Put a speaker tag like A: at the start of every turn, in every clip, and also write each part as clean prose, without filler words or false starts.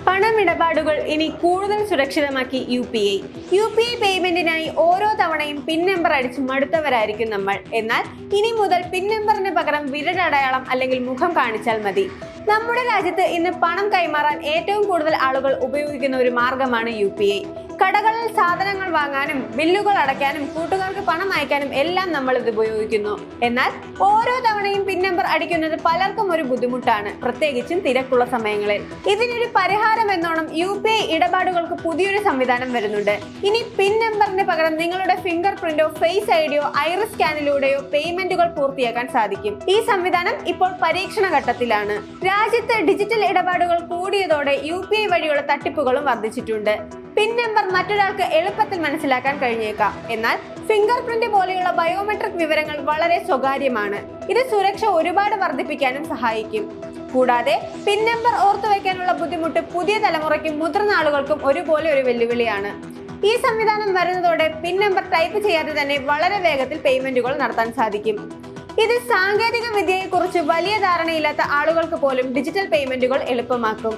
A: പണമിടപാടുകൾ ഇനി കൂടുതൽ സുരക്ഷിതമാക്കി യു.പി.ഐ പേയ്മെന്റിനായി ഓരോ തവണയും പിൻ നമ്പർ അടിച്ച് മടുത്തവരായിരിക്കും നമ്മൾ. എന്നാൽ ഇനി മുതൽ പിൻ നമ്പറിന് പകരം വിരലടയാളം അല്ലെങ്കിൽ മുഖം കാണിച്ചാൽ മതി. നമ്മുടെ രാജ്യത്ത് ഇന്ന് പണം കൈമാറാൻ ഏറ്റവും കൂടുതൽ ആളുകൾ ഉപയോഗിക്കുന്ന ഒരു മാർഗമാണ് യു.പി.ഐ. കടകളിൽ സാധനങ്ങൾ വാങ്ങാനും ബില്ലുകൾ അടയ്ക്കാനും കൂട്ടുകാർക്ക് പണം അയക്കാനും എല്ലാം നമ്മൾ ഇത് ഉപയോഗിക്കുന്നു. എന്നാൽ ഓരോ തവണയും പിൻ നമ്പർ അടിക്കുന്നത് പലർക്കും ഒരു ബുദ്ധിമുട്ടാണ്, പ്രത്യേകിച്ചും തിരക്കുള്ള സമയങ്ങളിൽ. ഇതിനൊരു പരിഹാരം എന്നോണം യു.പി.ഐ ഇടപാടുകൾക്ക് പുതിയൊരു സംവിധാനം വരുന്നുണ്ട്. ഇനി പിൻ നമ്പറിന് പകരം നിങ്ങളുടെ ഫിംഗർ പ്രിന്റോ ഫേസ് ഐഡിയോ ഐറിസ് സ്കാനിലൂടെയോ പേയ്മെന്റുകൾ പൂർത്തിയാക്കാൻ സാധിക്കും. ഈ സംവിധാനം ഇപ്പോൾ പരീക്ഷണ ഘട്ടത്തിലാണ്. രാജ്യത്ത് ഡിജിറ്റൽ ഇടപാടുകൾ കൂടിയതോടെ യു.പി.ഐ വഴിയുള്ള തട്ടിപ്പുകളും വർദ്ധിച്ചിട്ടുണ്ട്. പിൻ നമ്പർ മറ്റൊരാൾക്ക് എളുപ്പത്തിൽ മനസ്സിലാക്കാൻ കഴിഞ്ഞേക്കാം. എന്നാൽ ഫിംഗർ പ്രിന്റ് പോലെയുള്ള ബയോമെട്രിക് വിവരങ്ങൾ വളരെ സ്വകാര്യമാണ്. ഇത് സുരക്ഷ ഒരുപാട് വർദ്ധിപ്പിക്കാനും സഹായിക്കും. കൂടാതെ പിൻ നമ്പർ ഓർത്തുവെക്കാനുള്ള ബുദ്ധിമുട്ട് പുതിയ തലമുറയ്ക്കും മുതിർന്ന ആളുകൾക്കും ഒരുപോലെ ഒരു വെല്ലുവിളിയാണ്. ഈ സംവിധാനം വരുന്നതോടെ പിൻ നമ്പർ ടൈപ്പ് ചെയ്യാതെ തന്നെ വളരെ വേഗത്തിൽ പേയ്മെന്റുകൾ നടത്താൻ സാധിക്കും. ഇത് സാങ്കേതിക വിദ്യയെക്കുറിച്ച് വലിയ ധാരണയില്ലാത്ത ആളുകൾക്ക് പോലും ഡിജിറ്റൽ പേയ്മെന്റുകൾ എളുപ്പമാക്കും.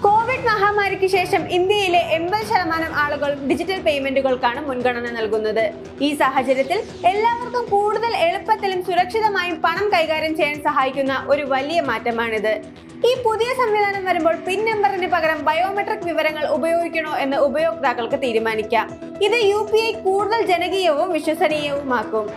A: കോവിഡ് മഹാമാരിക്ക് ശേഷം ഇന്ത്യയിലെ 80% ആളുകൾ ഡിജിറ്റൽ പേയ്മെന്റുകൾക്കാണ് മുൻഗണന നൽകുന്നത്. ഈ സാഹചര്യത്തിൽ എല്ലാവർക്കും കൂടുതൽ എളുപ്പത്തിലും സുരക്ഷിതമായും പണം കൈകാര്യം ചെയ്യാൻ സഹായിക്കുന്ന ഒരു വലിയ മാറ്റമാണിത്. ഈ പുതിയ സംവിധാനം വരുമ്പോൾ പിൻ നമ്പറിന് പകരം ബയോമെട്രിക് വിവരങ്ങൾ ഉപയോഗിക്കണോ എന്ന് ഉപയോക്താക്കൾക്ക് തീരുമാനിക്കാം. ഇത് യു.പി.ഐ കൂടുതൽ ജനകീയവും വിശ്വസനീയവുമാക്കും.